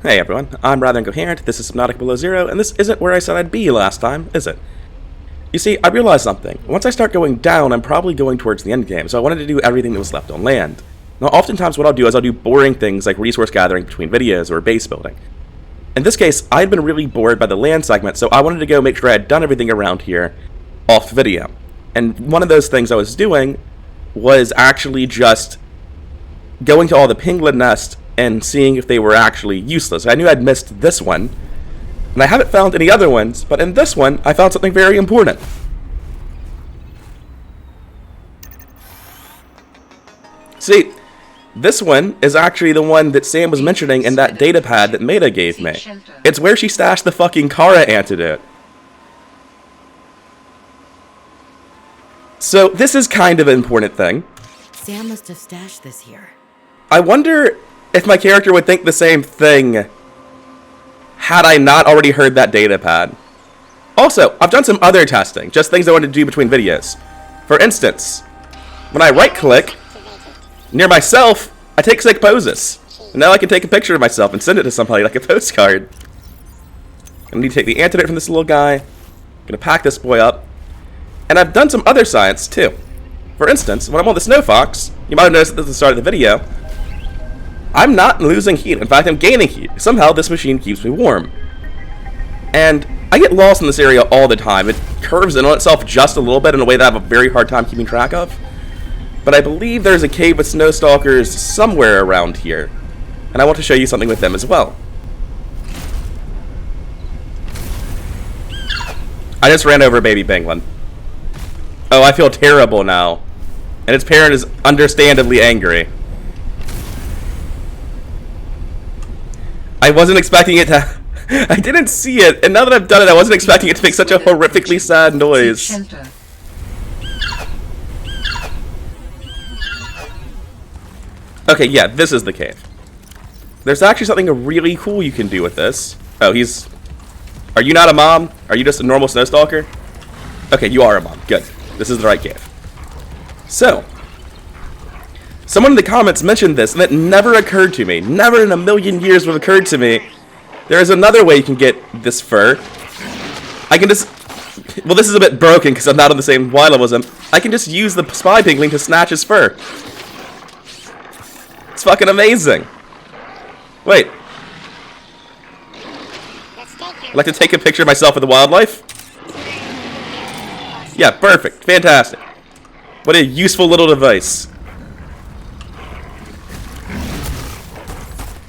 Hey everyone, I'm rather incoherent, this is Subnautica Below Zero, and this isn't where I said I'd be last time, is it? You see, I realized something. Once I start going down, I'm probably going towards the end game, so I wanted to do everything that was left on land. Now, oftentimes what I'll do is I'll do boring things like resource gathering between videos or base building. In this case, I had been really bored by the land segment, so I wanted to go make sure I had done everything around here off video. And one of those things I was doing was actually just going to all the penguin nests and seeing if they were actually useless. I knew I'd missed this one, and I haven't found any other ones, but in this one, I found something very important. See, this one is actually the one that Sam was mentioning in that data pad that Maida gave me. It's where she stashed the fucking Kara antidote. So this is kind of an important thing. Sam must have stashed this here. I wonder if my character would think the same thing had I not already heard that data pad. Also, I've done some other testing, just things I wanted to do between videos. For instance, when I right-click near myself, I take sick poses. And now I can take a picture of myself and send it to somebody like a postcard. I need to take the antidote from this little guy. Gonna pack this boy up. And I've done some other science, too. For instance, when I'm on the Snow Fox, you might have noticed at the start of the video, I'm not losing heat. In fact, I'm gaining heat. Somehow, this machine keeps me warm. And I get lost in this area all the time. It curves in on itself just a little bit in a way that I have a very hard time keeping track of. But I believe there's a cave with snow stalkers somewhere around here. And I want to show you something with them as well. I just ran over a baby penguin. Oh, I feel terrible now. And its parent is understandably angry. I wasn't expecting it to... I didn't see it, and now that I've done it, I wasn't expecting it to make such a horrifically sad noise. Okay, yeah, this is the cave. There's actually something really cool you can do with this. Oh, he's... Are you not a mom? Are you just a normal snow stalker? Okay, you are a mom. Good. This is the right cave. So, someone in the comments mentioned this, and it never occurred to me. Never in a million years would have occurred to me. There is another way you can get this fur. I can just... Well, this is a bit broken because I'm not on the same Y level as him. I can just use the spy pigling to snatch his fur. It's fucking amazing. Wait. I'd like to take a picture of myself with the wildlife. Yeah, perfect. Fantastic. What a useful little device.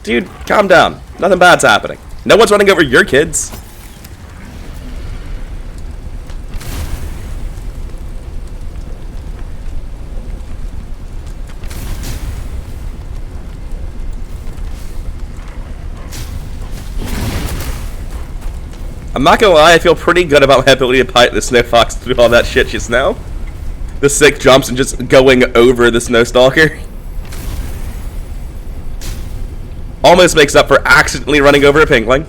Dude, calm down. Nothing bad's happening. No one's running over your kids. I'm not gonna lie, I feel pretty good about my ability to pilot the Snow Fox through all that shit just now. The sick jumps and just going over the Snow Stalker. Almost makes up for accidentally running over a penguin.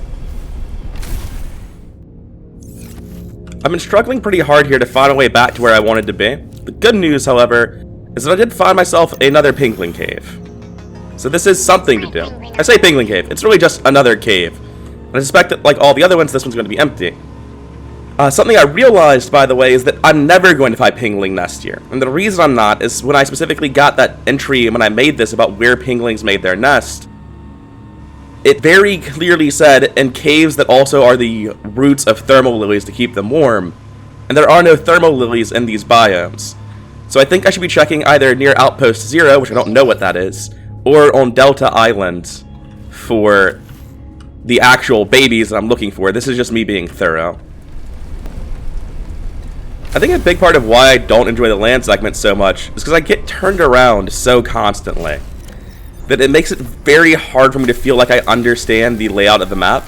I've been struggling pretty hard here to find a way back to where I wanted to be. The good news, however, is that I did find myself another penguin cave. So this is something to do. I say penguin cave, it's really just another cave. And I suspect that, like all the other ones, this one's going to be empty. Something I realized, by the way, is that I'm never going to find penguin nest here. And the reason I'm not is when I specifically got that entry when I made this about where penguins made their nest, it very clearly said in caves that also are the roots of thermal lilies to keep them warm. And there are no thermal lilies in these biomes. So I think I should be checking either near Outpost 0, which I don't know what that is, or on Delta Island for the actual babies that I'm looking for. This is just me being thorough. I think a big part of why I don't enjoy the land segment so much is because I get turned around so constantly that it makes it very hard for me to feel like I understand the layout of the map.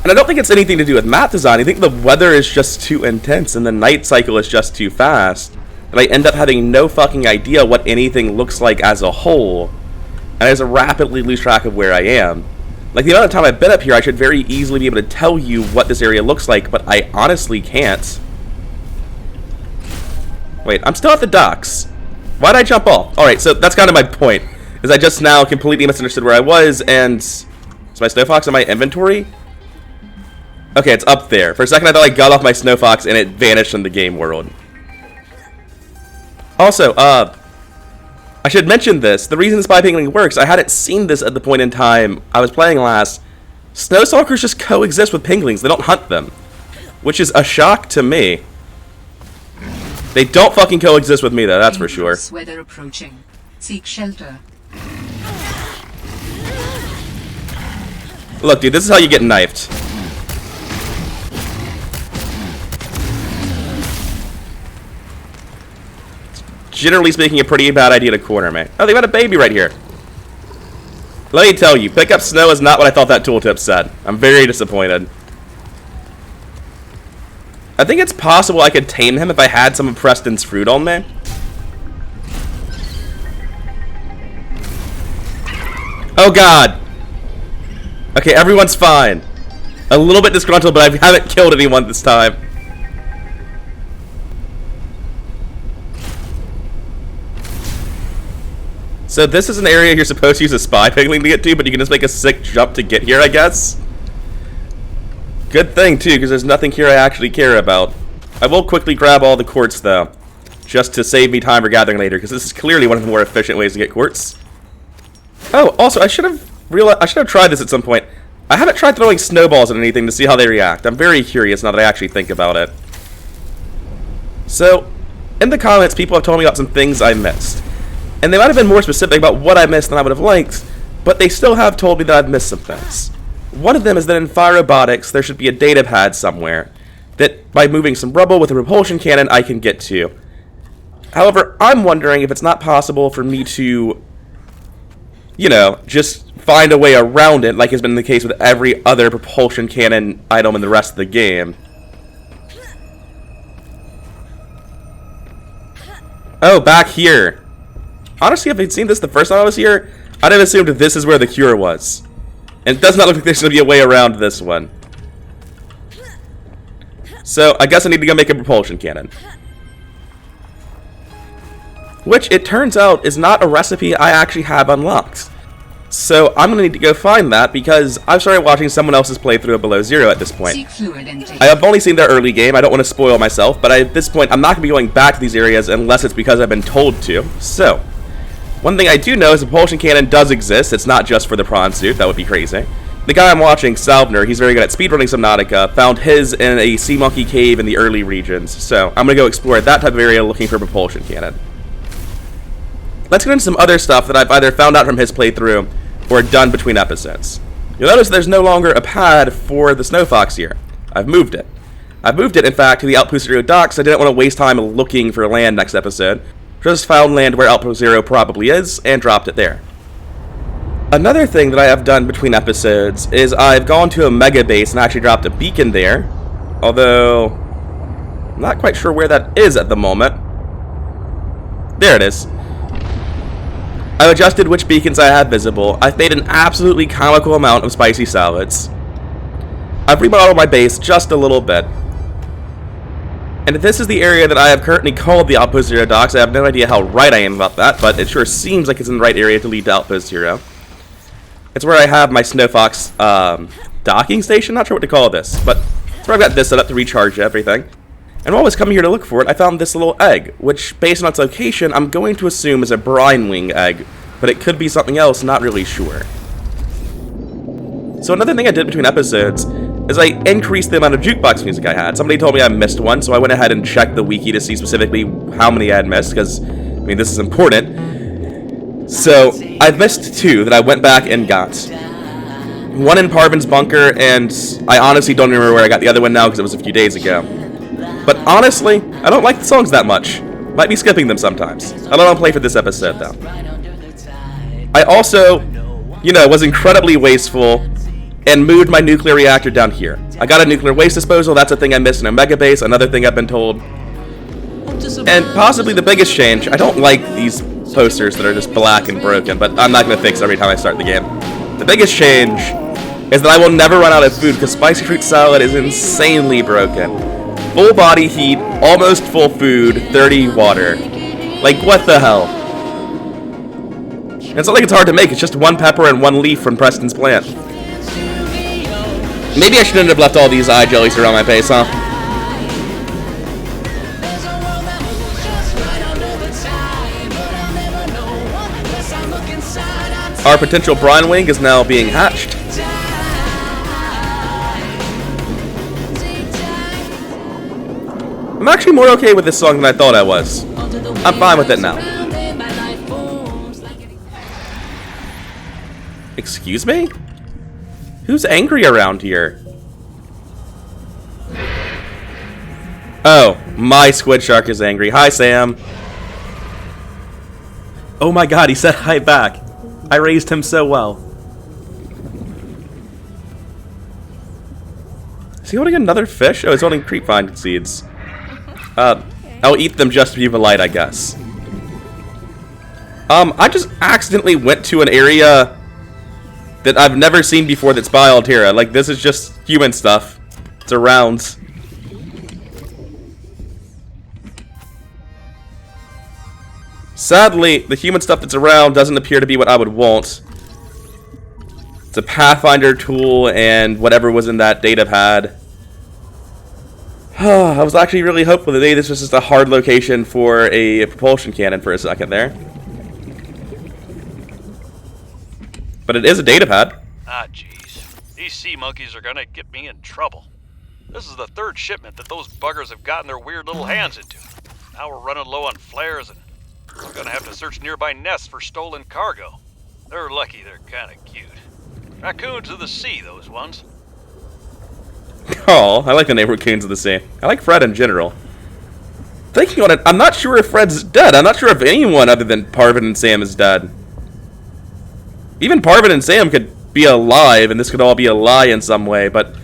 And I don't think it's anything to do with map design. I think the weather is just too intense and the night cycle is just too fast. And I end up having no fucking idea what anything looks like as a whole. And I just rapidly lose track of where I am. Like, the amount of time I've been up here, I should very easily be able to tell you what this area looks like, but I honestly can't. Wait, I'm still at the docks. Why'd I jump off? Alright, so that's kind of my point. Is I just now completely misunderstood where I was, and Is my Snow Fox in my inventory? Okay, it's up there. For a second I thought I got off my Snow Fox and it vanished from the game world. Also, I should mention this. The reason Spy Pingling works, I hadn't seen this at the point in time I was playing last. Snow Stalkers just coexist with Pinglings. They don't hunt them. Which is a shock to me. They don't fucking coexist with me though, that's for sure. Weather approaching. Seek shelter. Look, dude, this is how you get knifed. Generally speaking, a pretty bad idea to corner me. Oh, they got a baby right here. Let me tell you, pick up snow is not what I thought that tooltip said. I'm very disappointed. I think it's possible I could tame him if I had some of Preston's fruit on me. Oh god. Okay, everyone's fine. A little bit disgruntled, but I haven't killed anyone this time. So this is an area you're supposed to use a spy pigling to get to, but you can just make a sick jump to get here, I guess. Good thing, too, because there's nothing here I actually care about. I will quickly grab all the quartz, though, just to save me time for gathering later, because this is clearly one of the more efficient ways to get quartz. Oh, also, I should have tried this at some point. I haven't tried throwing snowballs at anything to see how they react. I'm very curious now that I actually think about it. So, in the comments, people have told me about some things I missed. And they might have been more specific about what I missed than I would have liked, but they still have told me that I've missed some things. One of them is that in fire robotics, there should be a data pad somewhere that, by moving some rubble with a propulsion cannon, I can get to. However, I'm wondering if it's not possible for me to, you know, just find a way around it, like has been the case with every other propulsion cannon item in the rest of the game. Oh, back here. Honestly, if I'd seen this the first time I was here, I'd have assumed that this is where the cure was. And it does not look like there's going to be a way around this one. So, I guess I need to go make a propulsion cannon. Which, it turns out, is not a recipe I actually have unlocked. So, I'm going to need to go find that because I've started watching someone else's playthrough of Below Zero at this point. I have only seen their early game, I don't want to spoil myself, but at this point I'm not going to be going back to these areas unless it's because I've been told to. So, one thing I do know is a propulsion cannon does exist. It's not just for the prawn suit. That would be crazy. The guy I'm watching, Salvner, he's very good at speedrunning Subnautica, found his in a sea monkey cave in the early regions. So I'm going to go explore that type of area looking for a propulsion cannon. Let's get into some other stuff that I've either found out from his playthrough or done between episodes. You'll notice there's no longer a pad for the Snow Fox here. I've moved it. I've moved it, in fact, to the Outpost Zero docks. I didn't want to waste time looking for land next episode. Just found land where Outpost Zero probably is, and dropped it there. Another thing that I have done between episodes is I've gone to a mega base and actually dropped a beacon there. Although, I'm not quite sure where that is at the moment. There it is. I've adjusted which beacons I have visible. I've made an absolutely comical amount of spicy salads. I've remodeled my base just a little bit. And this is the area that I have currently called the Outpost Zero docks. I have no idea how right I am about that, but it sure seems like it's in the right area to lead to Outpost Zero. It's where I have my Snow Fox docking station. Not sure what to call this, but it's where I've got this set up to recharge everything. And while I was coming here to look for it, I found this little egg, which, based on its location, I'm going to assume is a Brine Wing Egg, but it could be something else, not really sure. So another thing I did between episodes is I increased the amount of jukebox music I had. Somebody told me I missed one, so I went ahead and checked the wiki to see specifically how many I had missed, because, I mean, this is important. So, I've missed two that I went back and got. One in Parvin's bunker, and I honestly don't remember where I got the other one now, because it was a few days ago. But honestly, I don't like the songs that much. Might be skipping them sometimes. I don't want to play for this episode, though. I also, you know, was incredibly wasteful and moved my nuclear reactor down here. I got a nuclear waste disposal. That's a thing I missed in Omega Base. Another thing I've been told. And possibly the biggest change, I don't like these posters that are just black and broken, but I'm not going to fix every time I start the game. The biggest change is that I will never run out of food because spicy fruit salad is insanely broken. Full body heat, almost full food, 30 water. Like, what the hell? It's not like it's hard to make, it's just one pepper and one leaf from Preston's plant. Maybe I shouldn't have left all these eye jellies around my base, huh? Our potential Brine Wing is now being hatched. I'm actually more okay with this song than I thought I was. I'm fine with it now. Excuse me? Who's angry around here? Oh, my squid shark is angry. Hi, Sam. Oh my god, he said hi back. I raised him so well. Is he holding another fish? Oh, he's holding creepvine seeds. I'll eat them just to be polite, I guess. I just accidentally went to an area that I've never seen before that's by Altera. Like, this is just human stuff. It's around. Sadly, the human stuff that's around doesn't appear to be what I would want. It's a Pathfinder tool and whatever was in that data pad. I was actually really hopeful today this was just a hard location for a propulsion cannon for a second there. But it is a data pad. Ah, jeez. These sea monkeys are gonna get me in trouble. This is the third shipment that those buggers have gotten their weird little hands into. Now we're running low on flares and we're gonna have to search nearby nests for stolen cargo. They're lucky they're kinda cute. Raccoons of the sea, those ones. Oh, I like the name Raccoons of the Sea. I like Fred in general. Thinking on it, I'm not sure if Fred's dead. I'm not sure if anyone other than Parvin and Sam is dead. Even Parvin and Sam could be alive, and this could all be a lie in some way, but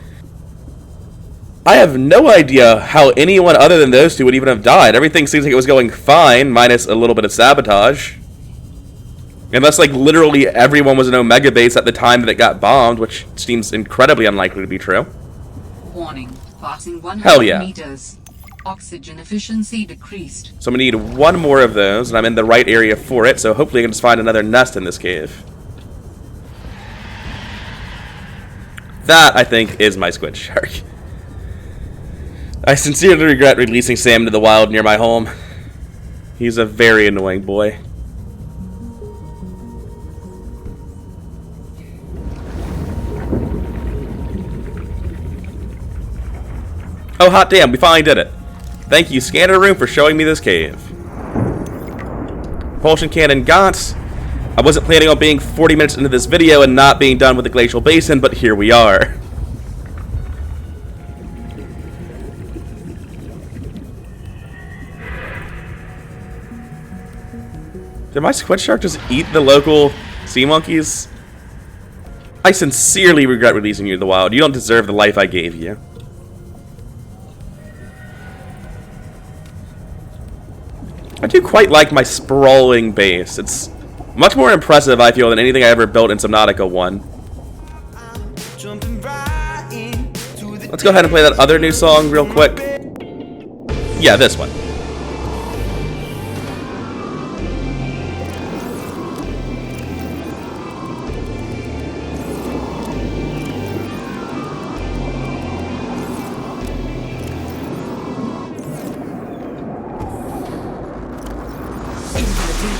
I have no idea how anyone other than those two would even have died. Everything seems like it was going fine, minus a little bit of sabotage. Unless, like, literally everyone was in Omega Base at the time that it got bombed, which seems incredibly unlikely to be true. Warning. Passing 100 Hell yeah. meters. Oxygen efficiency decreased. So I'm going to need one more of those, and I'm in the right area for it, so hopefully I can just find another nest in this cave. That, I think, is my squid shark. I sincerely regret releasing Sam into the wild near my home. He's a very annoying boy. Oh, hot damn, we finally did it. Thank you, Scanner Room, for showing me this cave. Propulsion cannon got. I wasn't planning on being 40 minutes into this video and not being done with the glacial basin, but here we are. Did my squid shark just eat the local sea monkeys? I sincerely regret releasing you to the wild. You don't deserve the life I gave you. I do quite like my sprawling base. It's much more impressive, I feel, than anything I ever built in Subnautica 1. Let's go ahead and play that other new song real quick. Yeah, this one.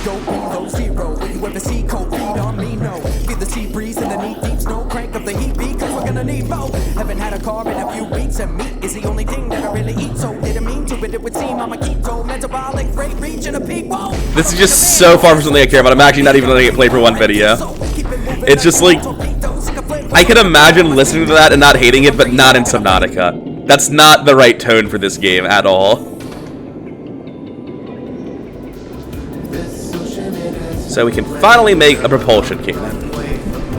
Go below zero. When you ever see cold feet on me, no. Feel the sea breeze and the knee deep snow. Crank up the heat because we're gonna need both. Haven't had a carb in a few weeks, and meat is the only thing that I really eat. So didn't mean to, but it would seem I'm a keto metabolic rate reaching a peak. Whoa. This is just so far from something I care about. I'm actually not even letting it play for one video. It's just like, I can imagine listening to that and not hating it, but not in Subnautica. That's not the right tone for this game at all. So we can finally make a propulsion cannon.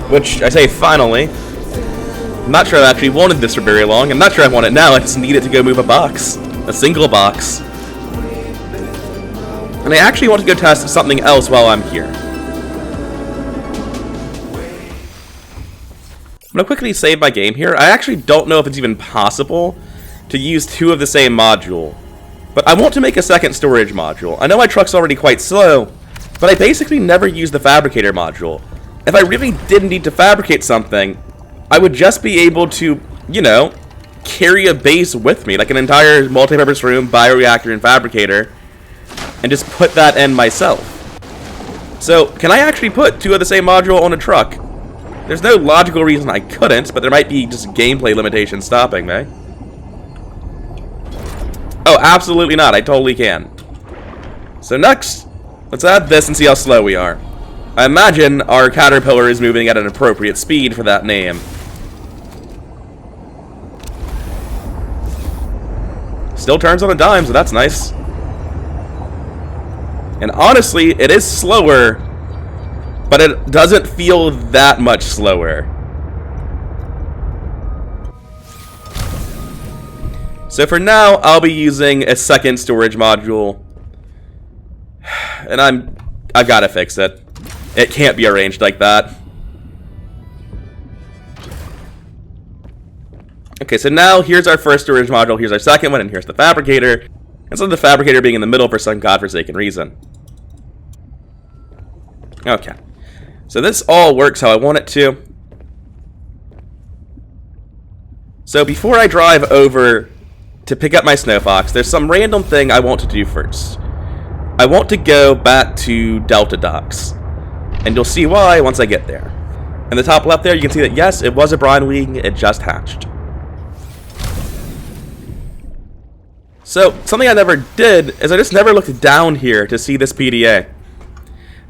Which, I say finally. I'm not sure I actually wanted this for very long. I'm not sure I want it now. I just need it to go move a box. A single box. And I actually want to go test something else while I'm here. I'm going to quickly save my game here. I actually don't know if it's even possible to use two of the same module. But I want to make a second storage module. I know my truck's already quite slow, but I basically never use the fabricator module. If I really did need to fabricate something, I would just be able to you know, carry a base with me, like an entire multi-purpose room, bioreactor, and fabricator, and just put that in myself. So, can I actually put 2 of the same module on a truck? There's no logical reason I couldn't, but there might be just gameplay limitations stopping me. Oh, absolutely not. I totally can. So next, let's add this and see how slow we are. I imagine our caterpillar is moving at an appropriate speed for that name. Still turns on a dime, so that's nice. And honestly, it is slower, but it doesn't feel that much slower. So for now, I'll be using a second storage module. And I've got to fix it. It can't be arranged like that. Okay, so now here's our first storage module, here's our second one, and here's the fabricator. Instead of the fabricator being in the middle for some godforsaken reason. Okay. So this all works how I want it to. So before I drive over to pick up my snow fox, there's some random thing I want to do first. I want to go back to Delta Docks. And you'll see why once I get there. In the top left there, you can see that yes, it was a brine wing, it just hatched. So, something I never did is I just never looked down here to see this PDA.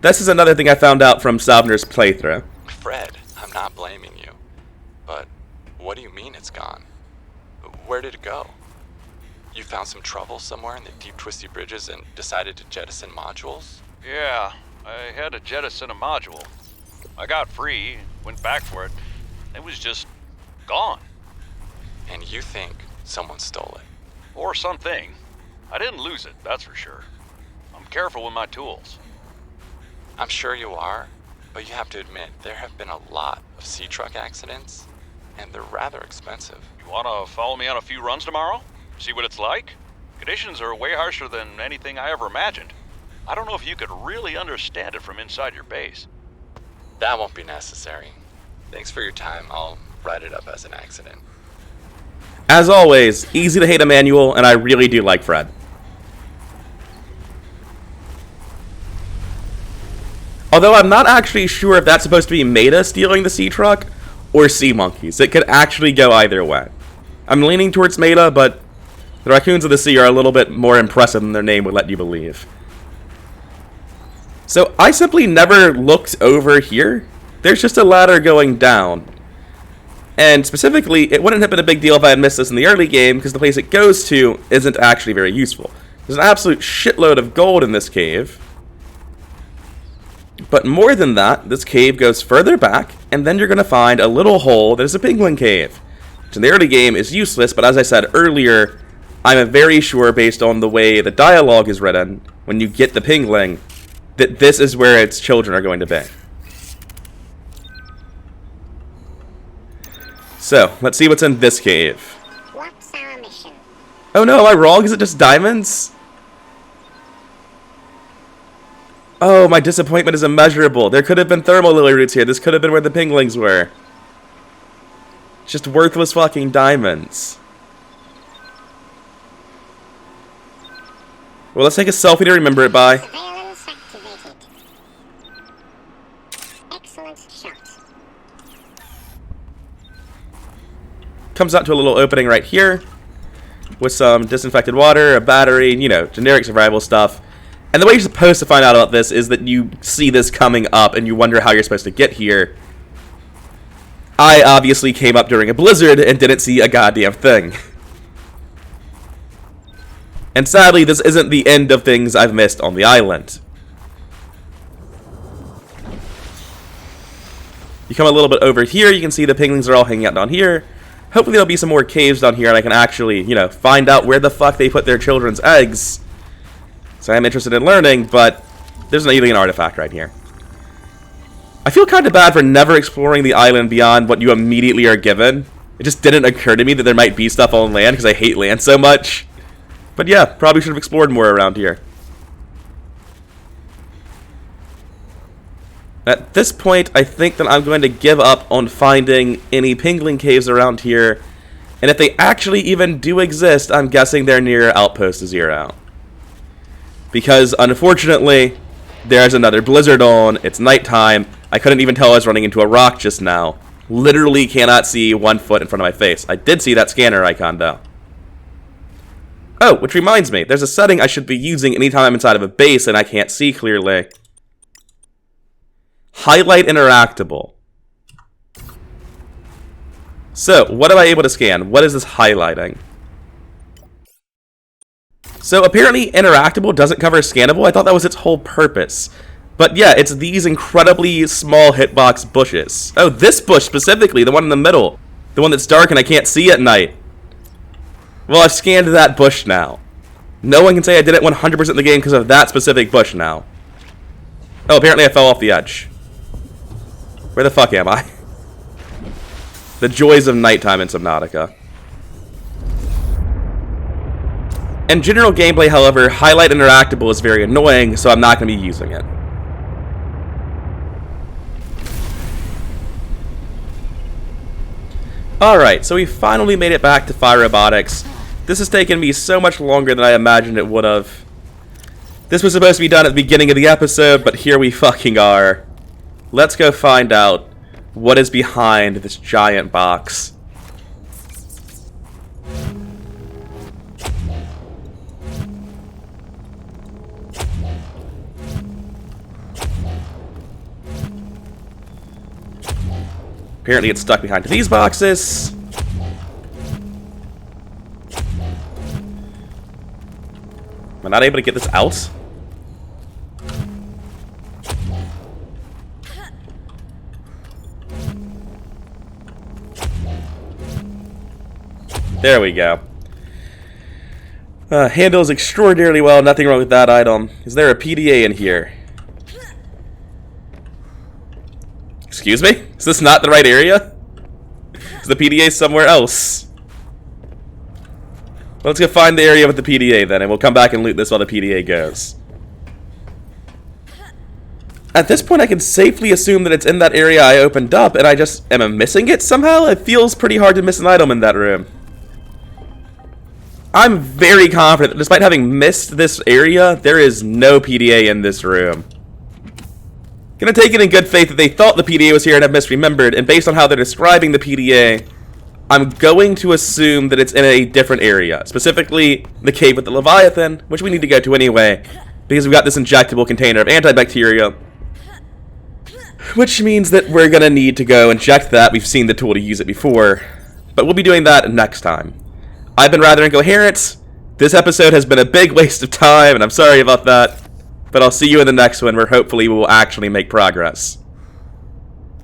This is another thing I found out from Salvner's playthrough. Fred, I'm not blaming you. But what do you mean it's gone? Where did it go? You found some trouble somewhere in the deep twisty bridges and decided to jettison modules? Yeah, I had to jettison a module. I got free, went back for it. It was just gone. And you think someone stole it? Or something. I didn't lose it, that's for sure. I'm careful with my tools. I'm sure you are, but you have to admit there have been a lot of sea truck accidents, and they're rather expensive. You wanna follow me on a few runs tomorrow? See what it's like? Conditions are way harsher than anything I ever imagined. I don't know if you could really understand it from inside your base. That won't be necessary. Thanks for your time. I'll write it up as an accident. As always, easy to hate Emmanuel, and I really do like Fred. Although I'm not actually sure if that's supposed to be Meta stealing the sea truck, or sea monkeys. It could actually go either way. I'm leaning towards Meta, but the raccoons of the sea are a little bit more impressive than their name would let you believe. So I simply never looked over here. There's just a ladder going down. And specifically, it wouldn't have been a big deal if I had missed this in the early game, because the place it goes to isn't actually very useful. There's an absolute shitload of gold in this cave. But more than that, this cave goes further back, and then you're going to find a little hole that is a penguin cave. Which in the early game is useless, but as I said earlier, I'm very sure, based on the way the dialogue is written, when you get the pingling, that this is where its children are going to be. So, let's see what's in this cave. What's our mission? Oh no, am I wrong? Is it just diamonds? Oh, my disappointment is immeasurable. There could have been thermal lily roots here. This could have been where the pinglings were. Just worthless fucking diamonds. Well, let's take a selfie to remember it by. Surveillance activated. Excellent shot. Comes out to a little opening right here with some disinfected water, a battery, you know, generic survival stuff. And the way you're supposed to find out about this is that you see this coming up and you wonder how you're supposed to get here. I obviously came up during a blizzard and didn't see a goddamn thing. And sadly, this isn't the end of things I've missed on the island. You come a little bit over here, you can see the penguins are all hanging out down here. Hopefully there'll be some more caves down here and I can actually, you know, find out where the fuck they put their children's eggs. So I'm interested in learning, but there's an alien artifact right here. I feel kind of bad for never exploring the island beyond what you immediately are given. It just didn't occur to me that there might be stuff on land because I hate land so much. But yeah, probably should have explored more around here. At this point, I think that I'm going to give up on finding any pingling caves around here And if they actually even do exist, I'm guessing they're near Outpost Zero. Because, unfortunately, there's another blizzard on, it's nighttime, I couldn't even tell I was running into a rock just now. Literally cannot see 1 foot in front of my face. I did see that scanner icon, though. Oh, which reminds me, there's a setting I should be using anytime I'm inside of a base and I can't see clearly. Highlight interactable. So, what am I able to scan? What is this highlighting? So, apparently interactable doesn't cover scannable. I thought that was its whole purpose. But yeah, it's these incredibly small hitbox bushes. Oh, this bush specifically, the one in the middle. The one that's dark and I can't see at night. Well, I've scanned that bush now. No one can say I did it 100% of the game because of that specific bush now. Oh, apparently I fell off the edge. Where the fuck am I? The joys of nighttime in Subnautica. In general gameplay, however, highlight interactable is very annoying, so I'm not going to be using it. Alright, so we finally made it back to Fire Robotics. This has taken me so much longer than I imagined it would have. This was supposed to be done at the beginning of the episode, but here we fucking are. Let's go find out what is behind this giant box. Apparently it's stuck behind these boxes. Am I not able to get this out? There we go. Handles extraordinarily well, nothing wrong with that item. Is there a PDA in here? Excuse me? Is this not the right area? Is the PDA somewhere else? Let's go find the area with the PDA then, and we'll come back and loot this while the PDA goes. At this point, I can safely assume that it's in that area I opened up, and am I missing it somehow? It feels pretty hard to miss an item in that room. I'm very confident that despite having missed this area, there is no PDA in this room. Gonna take it in good faith that they thought the PDA was here and have misremembered, and based on how they're describing the PDA, I'm going to assume that it's in a different area, specifically the cave with the Leviathan, which we need to go to anyway, because we've got this injectable container of antibacterial, which means that we're gonna need to go inject that. We've seen the tool to use it before, but we'll be doing that next time. I've been rather incoherent. This episode has been a big waste of time, and I'm sorry about that, but I'll see you in the next one where hopefully we will actually make progress.